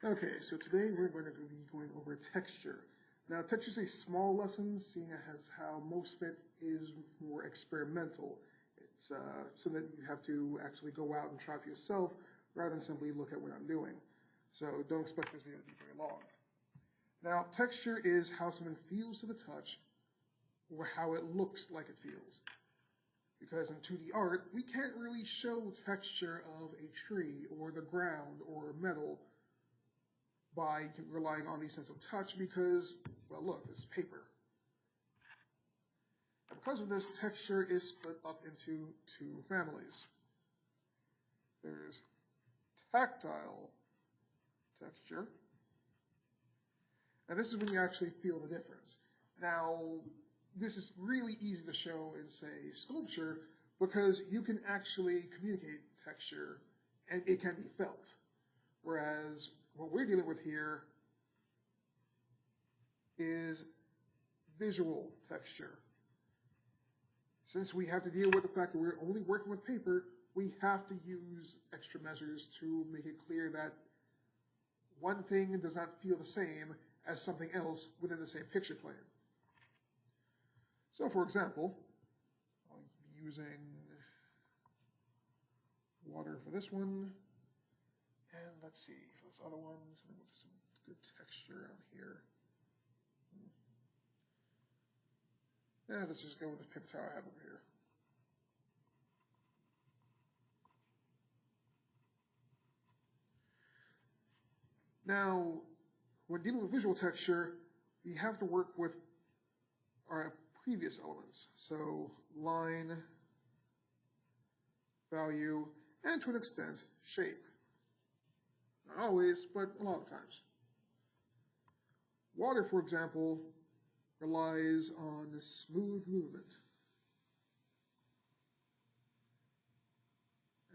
Okay, so today we're going to be going over texture. Now, texture is a small lesson, seeing as how most of it is more experimental. It's something that you have to actually go out and try for yourself, rather than simply look at what I'm doing. So don't expect this video to be very long. Now, texture is how something feels to the touch, or how it looks like it feels. Because in 2D art, we can't really show texture of a tree, or the ground, or metal, by relying on the sense of touch because, well, look, it's paper. And because of this, texture is split up into two families. There's tactile texture, and this is when you actually feel the difference. Now, this is really easy to show in, say, sculpture, because you can actually communicate texture, and it can be felt. Whereas what we're dealing with here is visual texture. Since we have to deal with the fact that we're only working with paper, we have to use extra measures to make it clear that one thing does not feel the same as something else within the same picture plane. So, for example, I'll be using water for this one. And let's see, for this other one, something with some good texture on here. Yeah, let's just go with this paper towel I have over here. Now, when dealing with visual texture, we have to work with our previous elements. So, line, value, and to an extent, shape. Not always, but a lot of times. Water, for example, relies on smooth movement.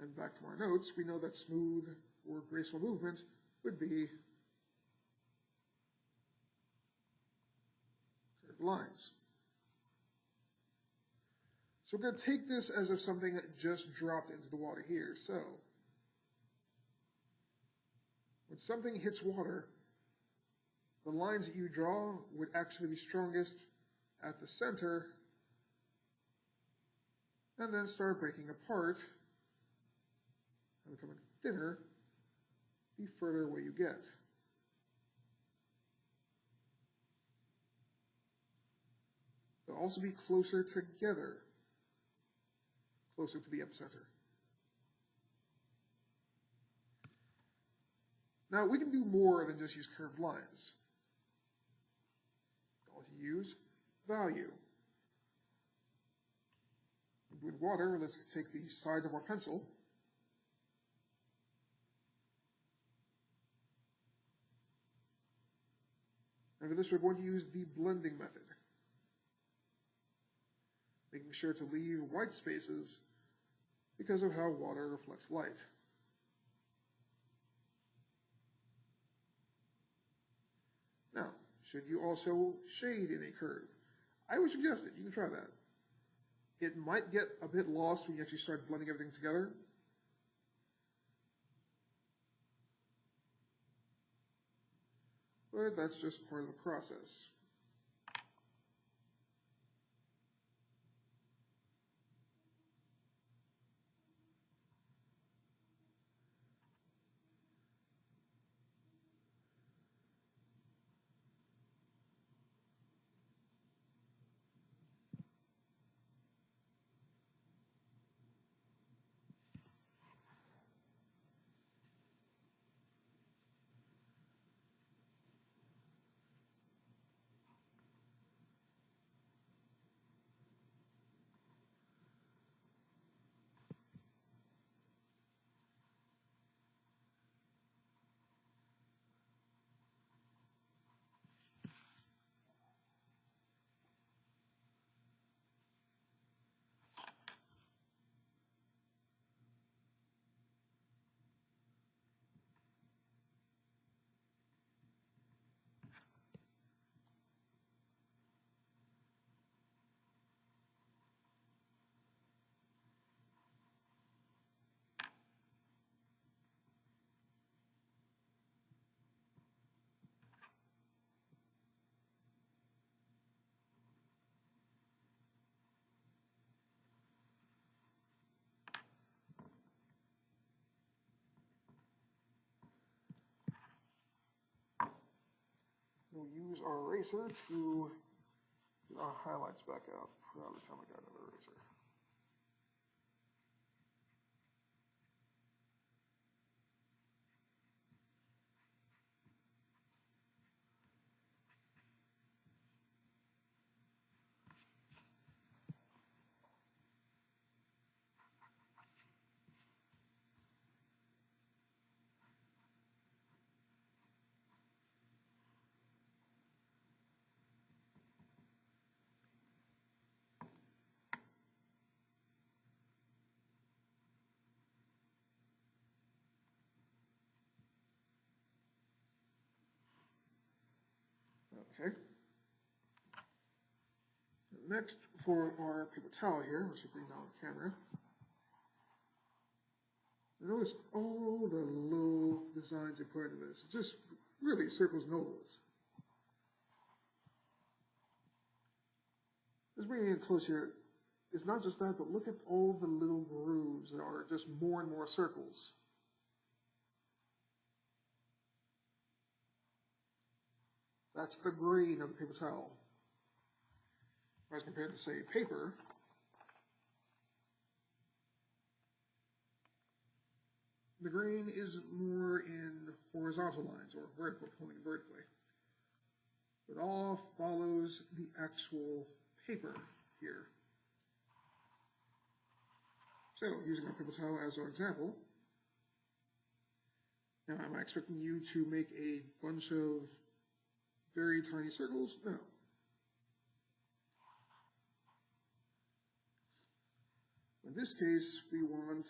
And back from our notes, we know that smooth or graceful movement would be curved lines. So we're going to take this as if something just dropped into the water here. So, when something hits water, the lines that you draw would actually be strongest at the center and then start breaking apart and becoming thinner the further away you get. They'll also be closer together, closer to the epicenter. Now, we can do more than just use curved lines. I'll use value. With water, let's take the side of our pencil and for this we're going to use the blending method, making sure to leave white spaces because of how water reflects light. Now, should you also shade in a curve? I would suggest it. You can try that. It might get a bit lost when you actually start blending everything together. But that's just part of the process. we'll use our eraser to get our highlights back out. Every time I got another eraser. Okay. Next, for our paper towel here, which you bring down the camera, notice all the little designs they put into this. It just really circles and ovals. Let's bring it in close here. It's not just that, but look at all the little grooves that are just more and more circles. That's the grain of the paper towel. As compared to, say, paper, the grain is more in horizontal lines, or vertical, pointing vertically. It all follows the actual paper here. So, using our paper towel as our example, now am I expecting you to make a bunch of very tiny circles? No. In this case, we want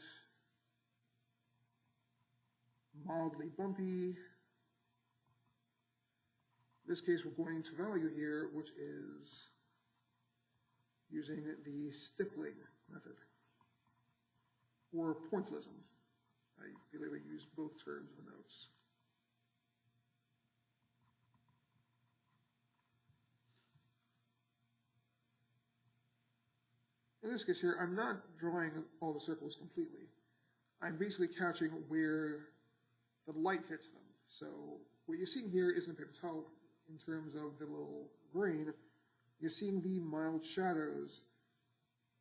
mildly bumpy. In this case, we're going to value here, which is using the stippling method, or pointillism. I believe I use both terms in the notes. In this case here, I'm not drawing all the circles completely. I'm basically catching where the light hits them. So what you're seeing here isn't a paper towel in terms of the little grain. You're seeing the mild shadows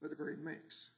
that the grain makes.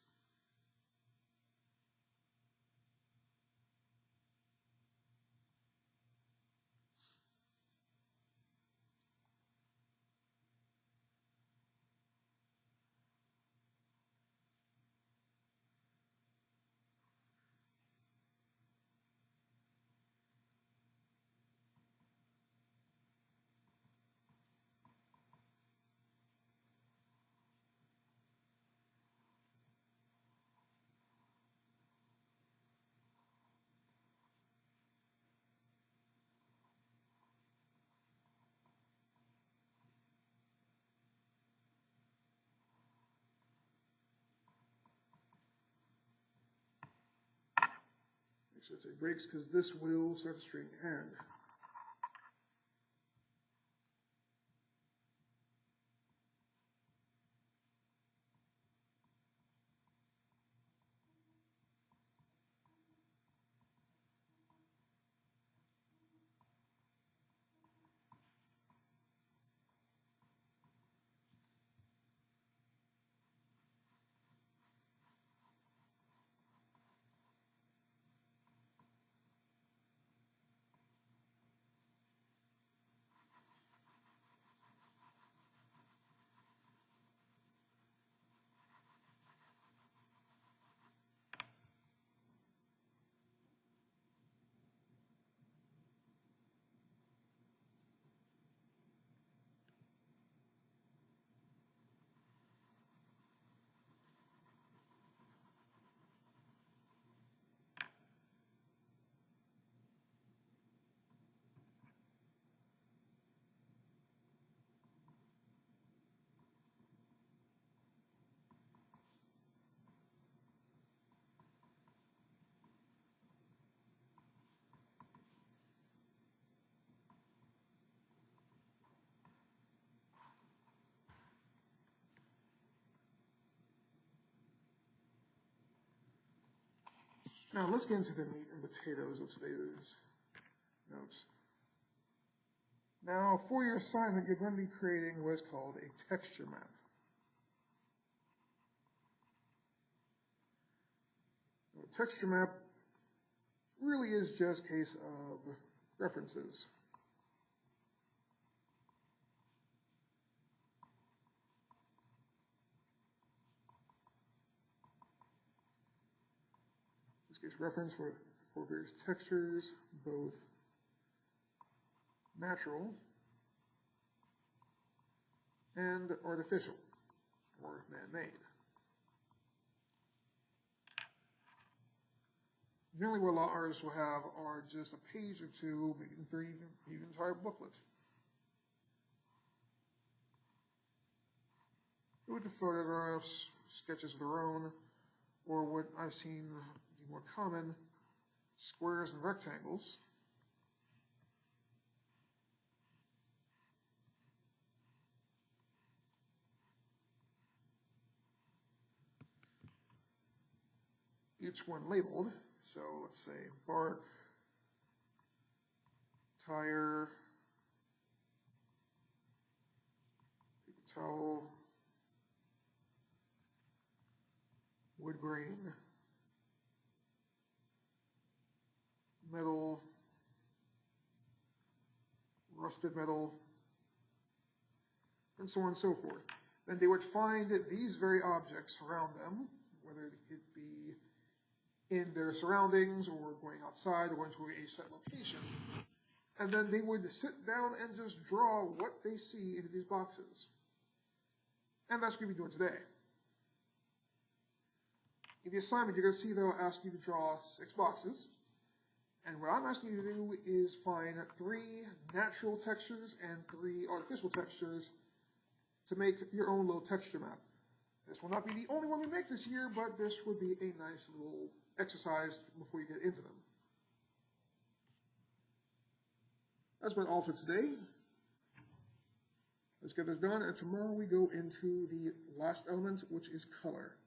Make sure it breaks because this will start to string end. Now let's get into the meat and potatoes of today's notes. Now, for your assignment, you're going to be creating what is called a texture map. A texture map really is just a case of references. In this case, reference for various textures, both natural and artificial or man-made. Generally, what a lot of artists will have are just a page or two, maybe 3, even entire booklets. With the photographs, sketches of their own, or what I've seen be more common, squares and rectangles. Each one labeled. So let's say bark, tire, paper towel, wood grain, metal, rusted metal, and so on and so forth. Then they would find these very objects around them, whether it be in their surroundings or going outside or going to a set location. And then they would sit down and just draw what they see into these boxes. And that's what we'll be doing today. In the assignment, you're going to see they'll ask you to draw 6 boxes. And what I'm asking you to do is find 3 natural textures and 3 artificial textures to make your own little texture map. This will not be the only one we make this year, but this would be a nice little exercise before you get into them. That's about all for today. Let's get this done, and tomorrow we go into the last element, which is color.